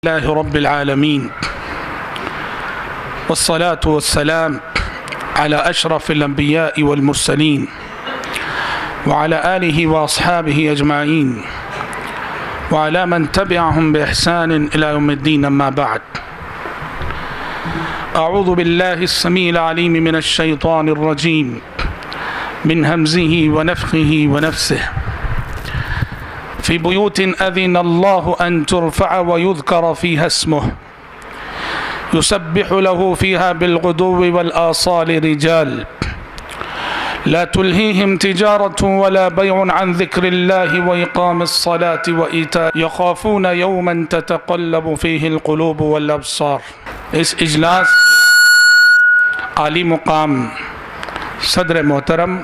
لله رب العالمين والصلاة والسلام على أشرف الأنبياء والمرسلين وعلى آله وأصحابه أجمعين وعلى من تبعهم بإحسان إلى يوم الدين. أما بعد، أعوذ بالله السميع العليم من الشيطان الرجيم من همزه ونفخه ونفسه. في بيوت أذن الله أن ترفع ويذكر فيها اسمه يسبح له فيها بالغدو والآصال رجال لا تلهيهم تجارة ولا بيع عن ذكر الله وإقام الصلاة وإيتاء يخافون يوما تتقلب فيه القلوب والأبصار. اس اجلاس عالی مقام صدر محترم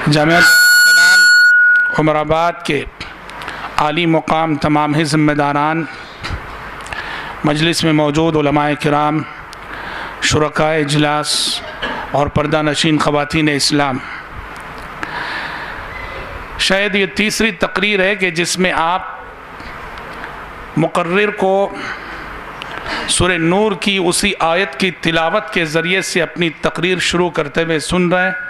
جامعہ عمر آباد کے عالی مقام تمام ہی ذمہ داران، مجلس میں موجود علماء کرام، شرکائے اجلاس اور پردہ نشین خواتین اسلام، شاید یہ تیسری تقریر ہے کہ جس میں آپ مقرر کو سورہ نور کی اسی آیت کی تلاوت کے ذریعے سے اپنی تقریر شروع کرتے ہوئے سن رہے ہیں۔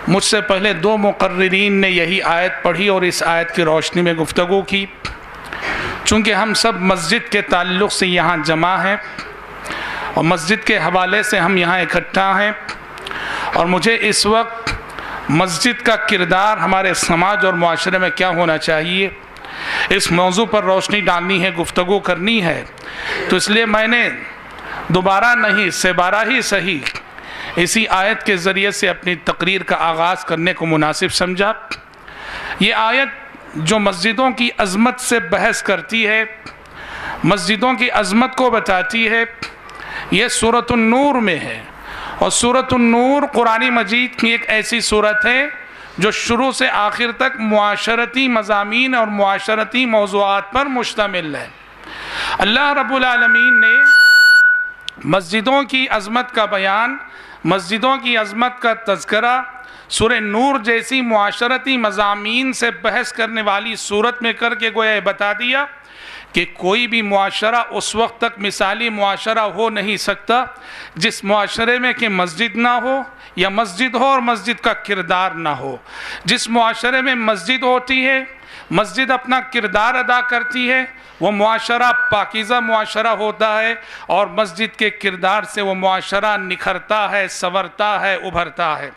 مجھ سے پہلے دو مقررین نے یہی آیت پڑھی اور اس آیت کی روشنی میں گفتگو کی۔ چونکہ ہم سب مسجد کے تعلق سے یہاں جمع ہیں اور مسجد کے حوالے سے ہم یہاں اکٹھا ہیں، اور مجھے اس وقت مسجد کا کردار ہمارے سماج اور معاشرے میں کیا ہونا چاہیے، اس موضوع پر روشنی ڈالنی ہے، گفتگو کرنی ہے۔ تو اس لیے میں نے دوبارہ نہیں، سے بارہ ہی صحیح اسی آیت کے ذریعے سے اپنی تقریر کا آغاز کرنے کو مناسب سمجھا۔ یہ آیت جو مسجدوں کی عظمت سے بحث کرتی ہے، مسجدوں کی عظمت کو بتاتی ہے، یہ سورۃ النور میں ہے، اور سورۃ النور قرآن مجید کی ایک ایسی سورت ہے جو شروع سے آخر تک معاشرتی مضامین اور معاشرتی موضوعات پر مشتمل ہے۔ اللہ رب العالمین نے مسجدوں کی عظمت کا بیان، مسجدوں کی عظمت کا تذکرہ سورہ نور جیسی معاشرتی مضامین سے بحث کرنے والی صورت میں کر کے گویا بتا دیا کہ کوئی بھی معاشرہ اس وقت تک مثالی معاشرہ ہو نہیں سکتا جس معاشرے میں کہ مسجد نہ ہو، یا مسجد ہو اور مسجد کا کردار نہ ہو۔ جس معاشرے میں مسجد ہوتی ہے، مسجد اپنا کردار ادا کرتی ہے، وہ معاشرہ پاکیزہ معاشرہ ہوتا ہے، اور مسجد کے کردار سے وہ معاشرہ نکھرتا ہے، سنورتا ہے، ابھرتا ہے۔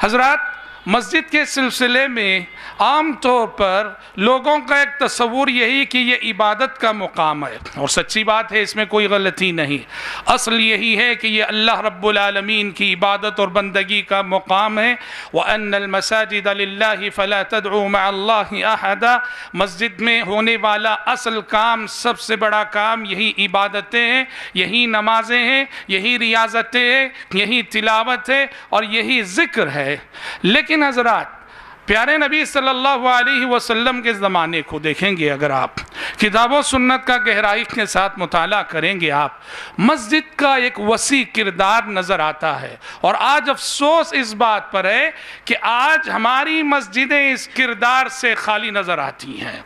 حضرات، مسجد کے سلسلے میں عام طور پر لوگوں کا ایک تصور یہی کہ یہ عبادت کا مقام ہے، اور سچی بات ہے، اس میں کوئی غلطی نہیں۔ اصل یہی ہے کہ یہ اللہ رب العالمین کی عبادت اور بندگی کا مقام ہے۔ وَأَنَّ الْمَسَاجِدَ لِلَّهِ فَلَا تَدْعُوا مَعَ اللَّهِ أَحَدًا۔ مسجد میں ہونے والا اصل کام، سب سے بڑا کام یہی عبادتیں ہیں، یہی نمازیں ہیں، یہی ریاضتیں ہیں، یہی تلاوت ہے اور یہی ذکر ہے۔ لیکن حضرات، پیارے نبی صلی اللہ علیہ وسلم کے زمانے کو دیکھیں گے، اگر آپ کتاب و سنت کا گہرائی کے ساتھ مطالعہ کریں گے، آپ مسجد کا ایک وسیع کردار نظر آتا ہے۔ اور آج افسوس اس بات پر ہے کہ آج ہماری مسجدیں اس کردار سے خالی نظر آتی ہیں۔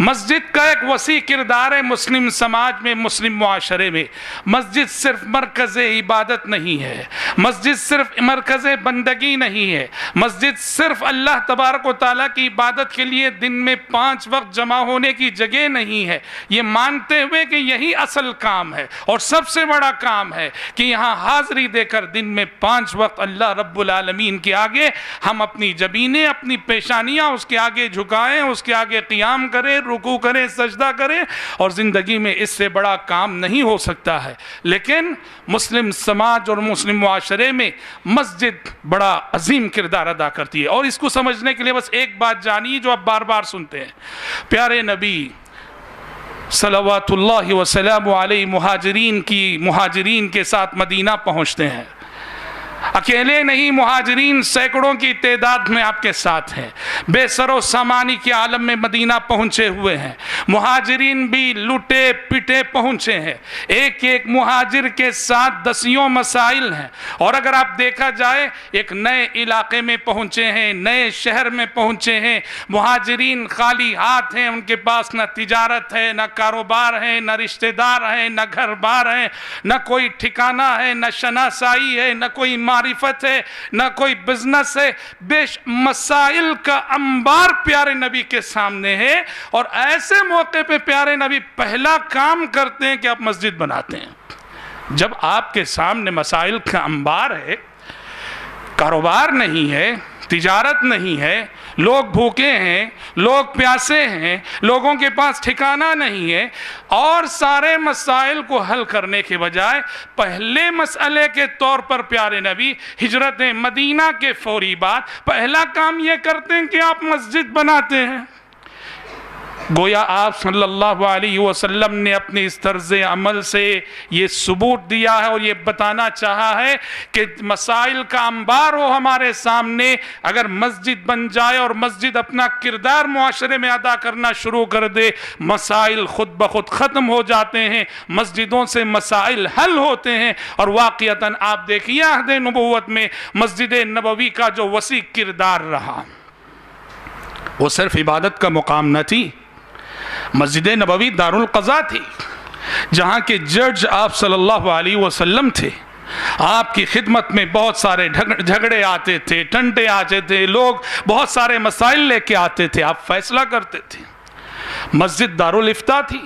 مسجد کا ایک وسیع کردار ہے مسلم سماج میں، مسلم معاشرے میں۔ مسجد صرف مرکز عبادت نہیں ہے، مسجد صرف مرکز بندگی نہیں ہے، مسجد صرف اللہ تبارک و تعالیٰ کی عبادت کے لیے دن میں 5 وقت جمع ہونے کی جگہ نہیں ہے۔ یہ مانتے ہوئے کہ یہی اصل کام ہے اور سب سے بڑا کام ہے کہ یہاں حاضری دے کر دن میں 5 وقت اللہ رب العالمین کے آگے ہم اپنی جبینیں، اپنی پیشانیاں اس کے آگے جھکائیں، اس کے آگے قیام کریں، رکوع کریں، سجدہ کریں، اور زندگی میں اس سے بڑا کام نہیں ہو سکتا ہے۔ لیکن مسلم سماج اور مسلم معاشرے میں مسجد بڑا عظیم کردار ادا کرتی ہے، اور اس کو سمجھنے کے لیے بس ایک بات جانیے جو آپ بار بار سنتے ہیں۔ پیارے نبی صلوات اللہ وسلام علیہ مہاجرین کے ساتھ مدینہ پہنچتے ہیں۔ اکیلے نہیں، مہاجرین سینکڑوں کی تعداد میں آپ کے ساتھ ہیں، بے سر و سامانی کے عالم میں مدینہ پہنچے ہوئے ہیں، مہاجرین بھی لٹے پٹے پہنچے ہیں، ایک ایک مہاجر کے ساتھ دسیوں مسائل ہیں، اور اگر آپ دیکھا جائے ایک نئے علاقے میں پہنچے ہیں، نئے شہر میں پہنچے ہیں، مہاجرین خالی ہاتھ ہیں، ان کے پاس نہ تجارت ہے، نہ کاروبار ہے، نہ رشتہ دار ہیں، نہ گھر بار ہیں، نہ کوئی ٹھکانہ ہے، نہ شناسائی ہے، نہ کوئی معرفت ہے، نہ کوئی بزنس ہے، بیش مسائل کا انبار پیارے نبی کے سامنے ہے، اور ایسے موقع پہ پیارے نبی پہلا کام کرتے ہیں کہ آپ مسجد بناتے ہیں۔ جب آپ کے سامنے مسائل کا انبار ہے، کاروبار نہیں ہے، تجارت نہیں ہے، لوگ بھوکے ہیں، لوگ پیاسے ہیں، لوگوں کے پاس ٹھکانہ نہیں ہے، اور سارے مسائل کو حل کرنے کے بجائے پہلے مسئلے کے طور پر پیارے نبی ہجرت مدینہ کے فوری بعد پہلا کام یہ کرتے ہیں کہ آپ مسجد بناتے ہیں۔ گویا آپ صلی اللہ علیہ وسلم نے اپنی اس طرز عمل سے یہ ثبوت دیا ہے اور یہ بتانا چاہا ہے کہ مسائل کا انبار ہو ہمارے سامنے، اگر مسجد بن جائے اور مسجد اپنا کردار معاشرے میں ادا کرنا شروع کر دے، مسائل خود بخود ختم ہو جاتے ہیں، مسجدوں سے مسائل حل ہوتے ہیں۔ اور واقعتاً آپ دیکھیے عہد نبوت میں مسجد نبوی کا جو وسیع کردار رہا، وہ صرف عبادت کا مقام نہ تھی، مسجد نبوی دارالقضاء تھی، جہاں کے جج آپ صلی اللہ علیہ وسلم تھے۔ آپ کی خدمت میں بہت سارے جھگڑے آتے تھے، ٹنٹے آتے تھے، لوگ بہت سارے مسائل لے کے آتے تھے، آپ فیصلہ کرتے تھے۔ مسجد دارالافتاء تھی،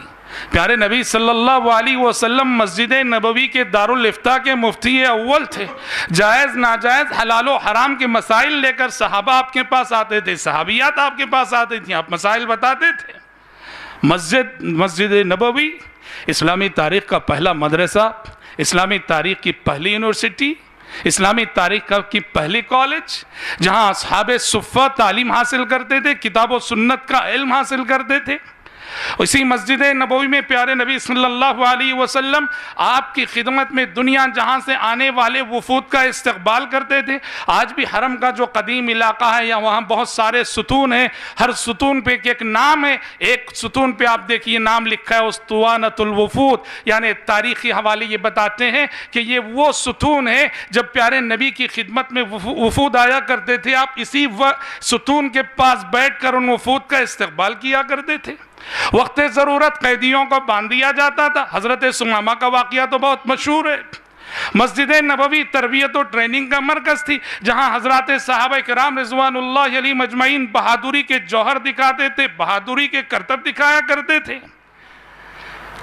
پیارے نبی صلی اللہ علیہ وسلم مسجد نبوی کے دارالافتاء کے مفتی اول تھے، جائز ناجائز حلال و حرام کے مسائل لے کر صحابہ آپ کے پاس آتے تھے، صحابیات آپ کے پاس آتے تھیں، آپ مسائل بتاتے تھے۔ مسجد نبوی اسلامی تاریخ کا پہلا مدرسہ، اسلامی تاریخ کی پہلی یونیورسٹی، اسلامی تاریخ کی پہلی کالج، جہاں اصحاب صفہ تعلیم حاصل کرتے تھے، کتاب و سنت کا علم حاصل کرتے تھے۔ اسی مسجد نبوی میں پیارے نبی صلی اللہ علیہ وسلم آپ کی خدمت میں دنیا جہاں سے آنے والے وفود کا استقبال کرتے تھے۔ آج بھی حرم کا جو قدیم علاقہ ہے، یا وہاں بہت سارے ستون ہیں، ہر ستون پہ ایک نام ہے، ایک ستون پہ آپ دیکھیے نام لکھا ہے اسطوانۃ الوفود، یعنی تاریخی حوالے یہ بتاتے ہیں کہ یہ وہ ستون ہے جب پیارے نبی کی خدمت میں وفود آیا کرتے تھے، آپ اسی ستون کے پاس بیٹھ کر ان وفود کا استقبال کیا کرتے تھے۔ وقت ضرورت قیدیوں کو باندھ دیا جاتا تھا۔ حضرت سمامہ کا واقعہ تو بہت مشہور ہے۔ مسجد نبوی تربیت و ٹریننگ کا مرکز تھی، جہاں حضرات صحابہ کرام رضوان اللہ علیہم اجمعین بہادری کے جوہر دکھاتے تھے، بہادری کے کرتب دکھایا کرتے تھے۔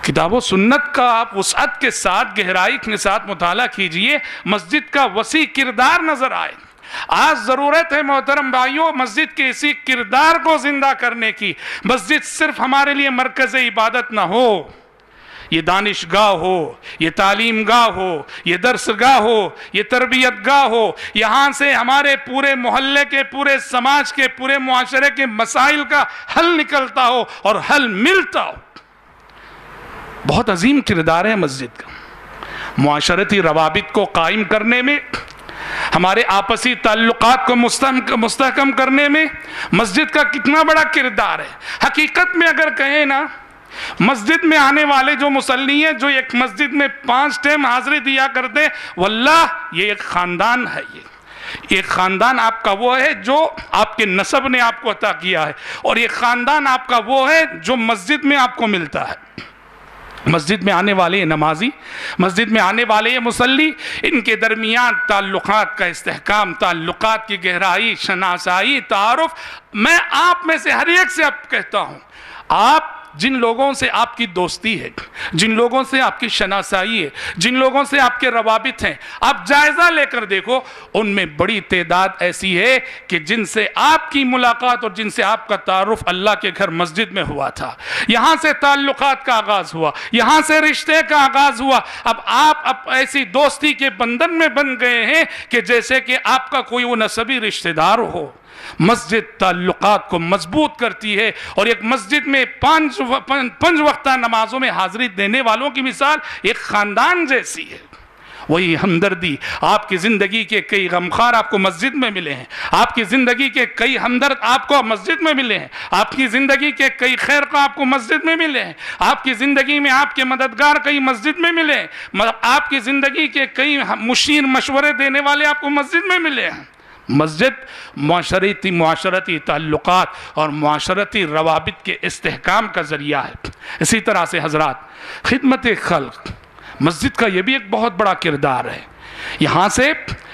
کتاب و سنت کا آپ وسعت کے ساتھ، گہرائی کے ساتھ مطالعہ کیجئے، مسجد کا وسیع کردار نظر آئے۔ آج ضرورت ہے محترم بھائیوں مسجد کے اسی کردار کو زندہ کرنے کی۔ مسجد صرف ہمارے لیے مرکز عبادت نہ ہو، یہ دانش گاہ ہو، یہ تعلیم گاہ ہو، یہ درس گاہ ہو، یہ تربیت گاہ ہو، یہاں سے ہمارے پورے محلے کے، پورے سماج کے، پورے معاشرے کے مسائل کا حل نکلتا ہو اور حل ملتا ہو۔ بہت عظیم کردار ہے مسجد کا معاشرتی روابط کو قائم کرنے میں، ہمارے آپسی تعلقات کو مستحکم کرنے میں مسجد کا کتنا بڑا کردار ہے۔ حقیقت میں اگر کہیں نا، مسجد میں آنے والے جو مصلی ہیں، جو ایک مسجد میں 5 ٹائم حاضری دیا کرتے، واللہ یہ ایک خاندان ہے۔ یہ خاندان آپ کا وہ ہے جو آپ کے نسب نے آپ کو عطا کیا ہے، اور یہ خاندان آپ کا وہ ہے جو مسجد میں آپ کو ملتا ہے۔ مسجد میں آنے والے نمازی، مسجد میں آنے والے مصلی، ان کے درمیان تعلقات کا استحکام، تعلقات کی گہرائی، شناسائی، تعارف۔ میں آپ میں سے ہر ایک سے اب کہتا ہوں، آپ جن لوگوں سے آپ کی دوستی ہے، جن لوگوں سے آپ کی شناسائی ہے، جن لوگوں سے آپ کے روابط ہیں، آپ جائزہ لے کر دیکھو، ان میں بڑی تعداد ایسی ہے کہ جن سے آپ کی ملاقات اور جن سے آپ کا تعارف اللہ کے گھر مسجد میں ہوا تھا۔ یہاں سے تعلقات کا آغاز ہوا، یہاں سے رشتے کا آغاز ہوا۔ اب آپ ایسی دوستی کے بندھن میں بن گئے ہیں کہ جیسے کہ آپ کا کوئی وہ نسبی رشتہ دار ہو۔ مسجد تعلقات کو مضبوط کرتی ہے، اور ایک مسجد میں 5 وقتہ نمازوں میں حاضری دینے والوں کی مثال ایک خاندان جیسی ہے۔ وہی ہمدردی، آپ کی زندگی کے کئی غمخوار آپ کو مسجد میں ملے ہیں، آپ کی زندگی کے کئی ہمدرد آپ کو مسجد میں ملے ہیں، آپ کی زندگی کے کئی خیر خواہ آپ کو مسجد میں ملے ہیں، آپ کی زندگی میں آپ کے مددگار کئی مسجد میں ملے ہیں، آپ کی زندگی کے کئی مشیر مشورے دینے والے آپ کو مسجد میں ملے ہیں۔ مسجد معاشرتی تعلقات اور معاشرتی روابط کے استحکام کا ذریعہ ہے۔ اسی طرح سے حضرات، خدمت خلق، مسجد کا یہ بھی ایک بہت بڑا کردار ہے۔ یہاں سے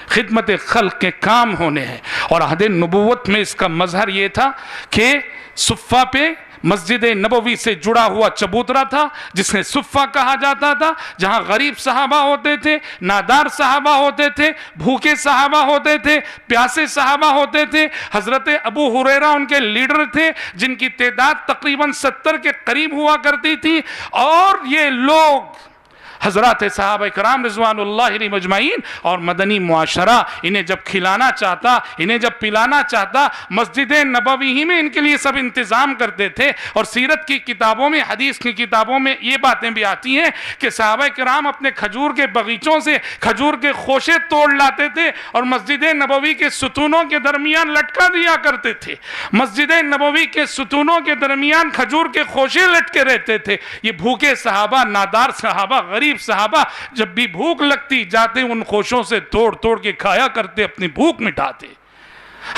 خدمت خلق کے کام ہونے ہیں، اور عہد نبوت میں اس کا مظہر یہ تھا کہ صفہ پہ مسجد نبوی سے جڑا ہوا چبوترا تھا جسے صفہ کہا جاتا تھا، جہاں غریب صحابہ ہوتے تھے، نادار صحابہ ہوتے تھے، بھوکے صحابہ ہوتے تھے، پیاسے صحابہ ہوتے تھے۔ حضرت ابو ہریرہ ان کے لیڈر تھے، جن کی تعداد تقریباً 70 کے قریب ہوا کرتی تھی، اور یہ لوگ حضرات صحابہ کرام رضوان اللہ علیہم اجمعین اور مدنی معاشرہ انہیں جب کھلانا چاہتا، انہیں جب پلانا چاہتا، مسجد نبوی ہی میں ان کے لیے سب انتظام کرتے تھے۔ اور سیرت کی کتابوں میں، حدیث کی کتابوں میں یہ باتیں بھی آتی ہیں کہ صحابہ کرام اپنے کھجور کے باغیچوں سے کھجور کے خوشے توڑ لاتے تھے اور مسجد نبوی کے ستونوں کے درمیان لٹکا دیا کرتے تھے۔ مسجد نبوی کے ستونوں کے درمیان کھجور کے خوشے لٹکے رہتے تھے۔ یہ بھوکے صحابہ، نادار صحابہ، غریب صحابہ جب بھی بھوک لگتی جاتے ان خوشوں سے توڑ توڑ کے کھایا کرتے، اپنی بھوک مٹاتے۔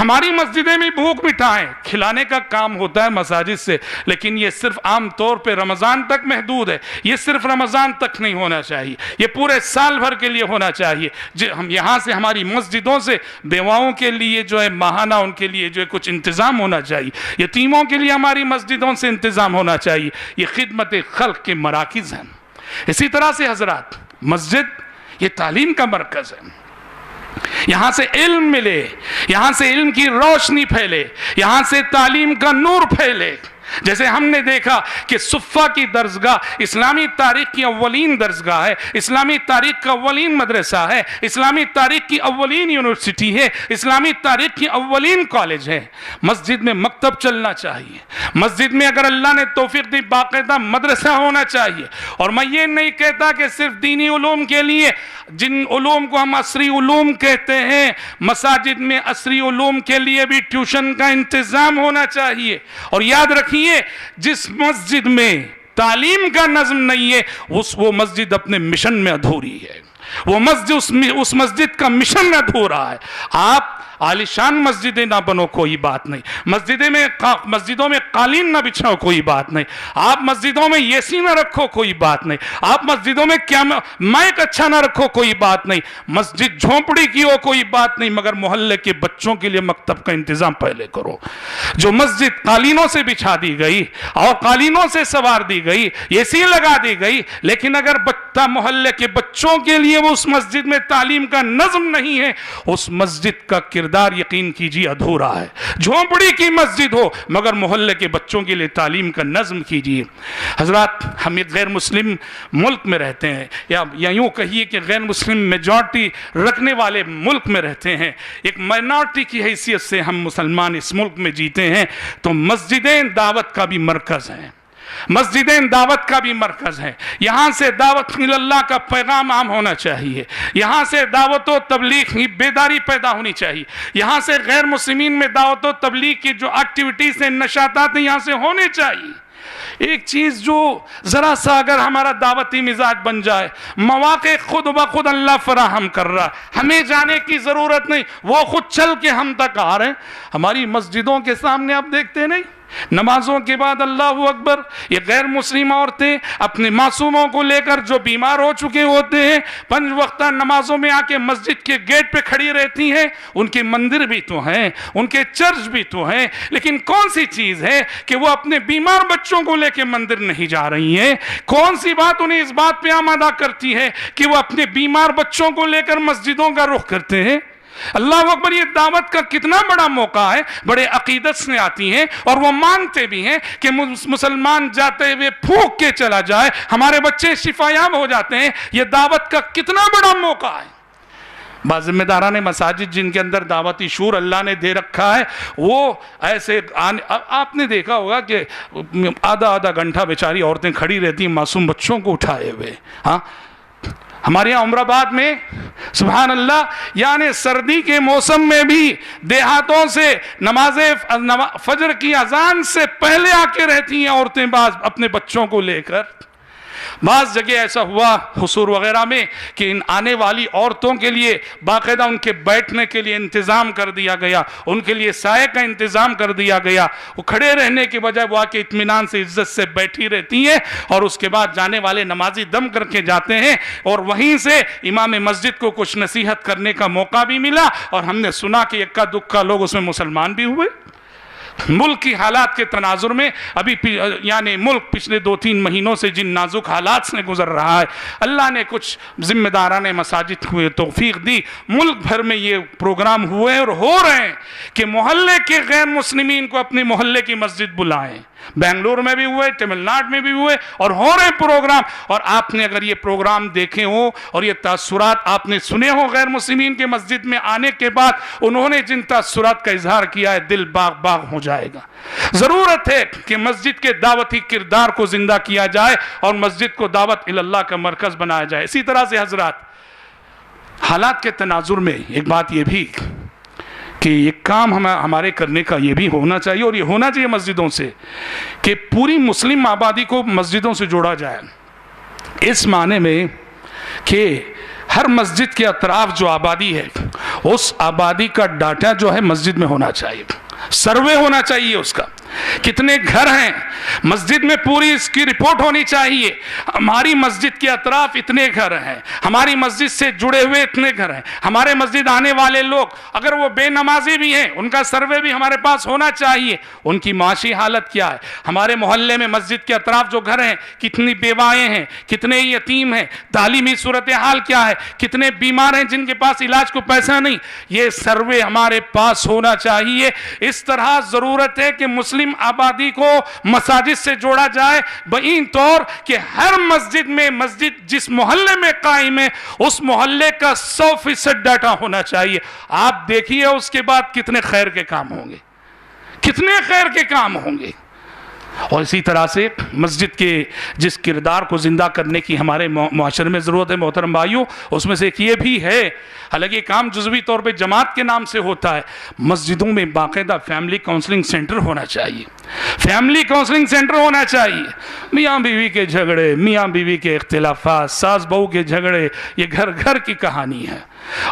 ہماری مسجدیں میں بھوک مٹائیں، کھلانے کا کام ہوتا ہے مساجد سے، لیکن یہ صرف عام طور پہ رمضان تک محدود ہے۔ یہ صرف رمضان تک نہیں ہونا چاہیے، یہ پورے سال بھر کے لیے ہونا چاہیے۔ ہم یہاں سے، ہماری مسجدوں سے بیواؤں کے لیے جو ہے ماہانہ ان کے لیے جو ہے کچھ انتظام ہونا چاہیے، یتیموں کے لیے ہماری مسجدوں سے انتظام ہونا چاہیے۔ یہ خدمت خلق کے مراکز ہیں۔ اسی طرح سے حضرات، مسجد یہ تعلیم کا مرکز ہے۔ یہاں سے علم ملے، یہاں سے علم کی روشنی پھیلے، یہاں سے تعلیم کا نور پھیلے۔ جیسے ہم نے دیکھا کہ صفہ کی درسگاہ اسلامی تاریخ کی اولین درسگاہ ہے، اسلامی تاریخ کا اولین مدرسہ ہے، اسلامی تاریخ کی اولین یونیورسٹی ہے، اسلامی تاریخ کی اولین کالج ہے۔ مسجد میں مکتب چلنا چاہیے، مسجد میں اگر اللہ نے توفیق دی باقاعدہ مدرسہ ہونا چاہیے۔ اور میں یہ نہیں کہتا کہ صرف دینی علوم کے لیے، جن علوم کو ہم عصری علوم کہتے ہیں، مساجد میں عصری علوم کے لیے بھی ٹیوشن کا انتظام ہونا چاہیے۔ اور یاد رکھیے، جس مسجد میں تعلیم کا نظم نہیں ہے وہ مسجد اپنے مشن میں ادھوری ہے، وہ مسجد اس مسجد کا مشن ادھورا ہے۔ آپ عالیشان مسجدیں نہ بنو، کوئی بات نہیں، مسجدوں میں قالین نہ بچھاؤ، کوئی بات نہیں، آپ مسجدوں میں اے سی نہ رکھو، کوئی بات نہیں، آپ مسجدوں میں مائک اچھا نہ رکھو، کوئی بات نہیں، مسجد جھونپڑی کی ہو، کوئی بات نہیں، مگر محلے کے بچوں کے لیے مکتب کا انتظام پہلے کرو۔ جو مسجد قالینوں سے بچھا دی گئی اور قالینوں سے سوار دی گئی، اے سی لگا دی گئی، لیکن اگر محلے کے بچوں کے لیے وہ اس مسجد میں تعلیم کا نظم نہیں ہے، اس مسجد کا کردار یقین کیجیے ادھورا ہے۔ جھونپڑی کی مسجد ہو مگر محلے کے بچوں کے لیے تعلیم کا نظم کیجیے۔ حضرات، ہم ایک غیر مسلم ملک میں رہتے ہیں، یا یوں کہیے کہ غیر مسلم میجورٹی رکھنے والے ملک میں رہتے ہیں، ایک مائنورٹی کی حیثیت سے ہم مسلمان اس ملک میں جیتے ہیں، تو مسجدیں دعوت کا بھی مرکز ہیں، مسجدیں دعوت کا بھی مرکز ہے۔ یہاں سے دعوت اللہ کا پیغام عام ہونا چاہیے، یہاں سے دعوت و تبلیغ کی بیداری پیدا ہونی چاہیے، یہاں سے غیر مسلمین میں دعوت و تبلیغ کی جو ایکٹیویٹیز ہیں، نشاطات ہیں، یہاں سے ہونے چاہیے۔ ایک چیز جو ذرا سا اگر ہمارا دعوتی مزاج بن جائے، مواقع خود بخود اللہ فراہم کر رہا ہے، ہمیں جانے کی ضرورت نہیں، وہ خود چل کے ہم تک آ رہے ہیں۔ ہماری مسجدوں کے سامنے آپ دیکھتے نہیں، نمازوں کے بعد اللہ اکبر، یہ غیر مسلم عورتیں اپنے معصوموں کو لے کر جو بیمار ہو چکے ہوتے ہیں، 5 وقتہ نمازوں میں آ کے مسجد کے گیٹ پہ کھڑی رہتی ہیں۔ ان کے مندر بھی تو ہیں، ان کے چرچ بھی تو ہیں، لیکن کون سی چیز ہے کہ وہ اپنے بیمار بچوں کو لے کے مندر نہیں جا رہی ہیں؟ کون سی بات انہیں اس بات پہ آمادہ کرتی ہے کہ وہ اپنے بیمار بچوں کو لے کر مسجدوں کا رخ کرتے ہیں؟ اللہ اکبر، یہ دعوت کا کتنا بڑا موقع ہے، بڑے عقیدت سے آتی ہیں اور وہ مانتے بھی ہیں کہ مسلمان جاتے ہوئے پھونک کے چلا جائے، ہمارے بچے شفایاب ہو جاتے ہیں۔ یہ دعوت کا کتنا بڑا موقع ہے۔ بعض ذمہ داران مساجد جن کے اندر دعوتی شعور اللہ نے دے رکھا ہے، وہ ایسے آپ نے دیکھا ہوگا کہ آدھا گھنٹہ بیچاری عورتیں کھڑی رہتی ہیں معصوم بچوں کو اٹھائے ہوئے، ہاں ہمارے یہاں عمرآباد میں سبحان اللہ یعنی سردی کے موسم میں بھی دیہاتوں سے نماز فجر کی اذان سے پہلے آ کے رہتی ہیں عورتیں بعض اپنے بچوں کو لے کر. بعض جگہ ایسا ہوا حصور وغیرہ میں کہ ان آنے والی عورتوں کے لیے باقاعدہ ان کے بیٹھنے کے لیے انتظام کر دیا گیا, ان کے لیے سائے کا انتظام کر دیا گیا. وہ کھڑے رہنے کے بجائے وہ آ کے اطمینان سے عزت سے بیٹھی رہتی ہیں, اور اس کے بعد جانے والے نمازی دم کر کے جاتے ہیں, اور وہیں سے امام مسجد کو کچھ نصیحت کرنے کا موقع بھی ملا, اور ہم نے سنا کہ اکا دکا لوگ اس میں مسلمان بھی ہوئے. ملک کی حالات کے تناظر میں ابھی یعنی ملک پچھلے 2-3 مہینوں سے جن نازک حالات سے گزر رہا ہے, اللہ نے کچھ ذمہ داران مساجد کو توفیق دی, ملک بھر میں یہ پروگرام ہوئے اور ہو رہے ہیں کہ محلے کے غیر مسلمین کو اپنے محلے کی مسجد بلائیں. بنگلور میں بھی ہوئے, تمل ناڈو میں بھی ہوئے, اور ہو رہے پروگرام. اور آپ نے اگر یہ پروگرام دیکھے ہو اور یہ تاثرات آپ نے سنے ہو غیر مسلمین کے مسجد میں آنے کے بعد, انہوں نے جن تاثرات کا اظہار کیا ہے, دل باغ باغ ہو جائے گا. ضرورت ہے کہ مسجد کے دعوتی کردار کو زندہ کیا جائے اور مسجد کو دعوت اللہ کا مرکز بنایا جائے. اسی طرح سے حضرات حالات کے تناظر میں ایک بات یہ بھی کہ یہ کام ہمارے کرنے کا یہ بھی ہونا چاہیے, اور یہ ہونا چاہیے مسجدوں سے, کہ پوری مسلم آبادی کو مسجدوں سے جوڑا جائے. اس معنی میں کہ ہر مسجد کے اطراف جو آبادی ہے اس آبادی کا ڈاٹا جو ہے مسجد میں ہونا چاہیے, سروے ہونا چاہیے اس کا, کتنے گھر ہیں مسجد میں, پوری اس کی رپورٹ ہونی چاہیے. ہماری مسجد کے اطراف اتنے گھر ہیں, ہماری مسجد سے جڑے ہوئے اتنے گھر ہیں, ہمارے مسجد آنے والے لوگ اگر وہ بے نمازی بھی ہیں ان کا سروے بھی ہمارے پاس ہونا چاہیے. ان کی معاشی حالت کیا ہے, ہمارے محلے میں مسجد کے اطراف جو گھر ہیں کتنی بیوائیں ہیں, کتنے یتیم ہیں, تعلیمی صورتحال کیا ہے, کتنے بیمار ہیں جن کے پاس علاج کو پیسہ نہیں, یہ سروے ہمارے پاس ہونا چاہیے. اس طرح ضرورت ہے کہ مسلم آبادی کو مساجد سے جوڑا جائے, بہین طور کہ ہر مسجد میں, مسجد جس محلے میں قائم ہے اس محلے کا 100% ڈاٹا ہونا چاہیے. آپ دیکھیے اس کے بعد کتنے خیر کے کام ہوں گے, کتنے خیر کے کام ہوں گے. اور اسی طرح سے مسجد کے جس کردار کو زندہ کرنے کی ہمارے معاشرے میں ضرورت ہے محترم بھائیوں, اس میں سے ایک یہ بھی ہے, حالانکہ یہ کام جزوی طور پہ جماعت کے نام سے ہوتا ہے, مسجدوں میں باقاعدہ فیملی کاؤنسلنگ سینٹر ہونا چاہیے. فیملی کاؤنسلنگ سینٹر ہونا چاہیے. میاں بیوی کے جھگڑے, میاں بیوی کے اختلافات, ساس بہو کے جھگڑے, یہ گھر گھر کی کہانی ہے.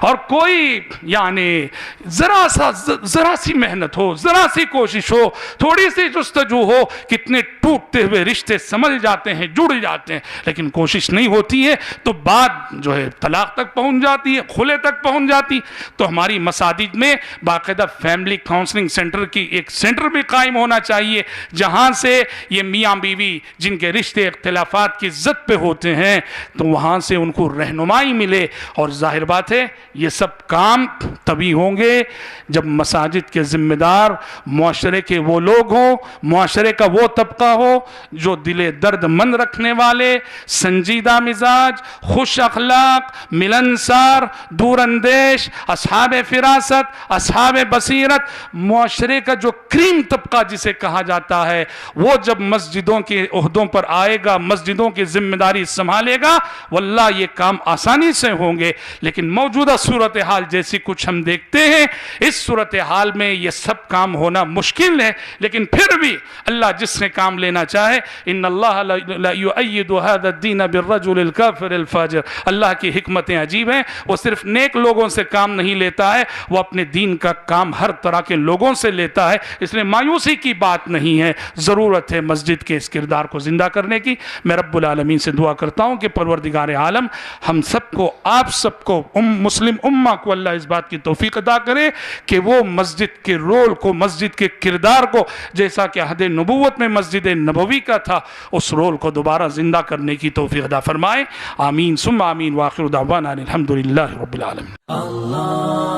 اور کوئی یعنی ذرا سی محنت ہو, ذرا سی کوشش ہو, تھوڑی سی جستجو ہو, کتنے ٹوٹتے ہوئے رشتے سمجھ جاتے ہیں, جڑ جاتے ہیں, لیکن کوشش نہیں ہوتی ہے تو بات جو ہے طلاق تک پہنچ جاتی ہے, خلے تک پہنچ جاتی. تو ہماری مساجد میں باقاعدہ فیملی کاؤنسلنگ سینٹر کی ایک سینٹر بھی قائم ہونا چاہیے, جہاں سے یہ میاں بیوی جن کے رشتے اختلافات کی زد پہ ہوتے ہیں تو وہاں سے ان کو رہنمائی ملے. اور ظاہر بات ہے یہ سب کام تبھی ہوں گے جب مساجد کے ذمہ دار معاشرے کے وہ لوگ ہوں, معاشرے کا وہ طبقہ ہو جو دل درد مند رکھنے والے, سنجیدہ مزاج, خوش اخلاق, ملنسار, دور اندیش, اصحاب فراست, اصحاب بصیرت, معاشرے کا جو کریم طبقہ جسے کہا جاتا ہے, وہ جب مسجدوں کے عہدوں پر آئے گا, مسجدوں کی ذمہ داری سنبھالے گا, واللہ یہ کام آسانی سے ہوں گے. لیکن موجودہ صورتحال جیسی کچھ ہم دیکھتے ہیں, اس صورتحال میں یہ سب کام ہونا مشکل ہے. لیکن پھر بھی اللہ جس نے کام لینا چاہے, ان اللہ لا یؤید هذا الدین بالرجل الکافر الفاجر, اللہ کی حکمتیں عجیب ہیں. وہ صرف نیک لوگوں سے کام نہیں لیتا ہے, وہ اپنے دین کا کام ہر طرح کے لوگوں سے لیتا ہے. اس لیے مایوسی کی بات نہیں ہے, ضرورت ہے مسجد کے اس کردار کو زندہ کرنے کی. میں رب العالمین سے دعا کرتا ہوں کہ پروردگار عالم ہم سب کو, آپ سب کو, مسلم امہ کو اللہ اس بات کی توفیق عطا کرے کہ وہ مسجد کے رول کو, مسجد کے کردار کو, جیسا کہ عہد نبوت میں مسجد نبوی کا تھا, اس رول کو دوبارہ زندہ کرنے کی توفیق عطا فرمائے. آمین ثم آمین. وآخر دعوانا الحمدللہ رب العالمین.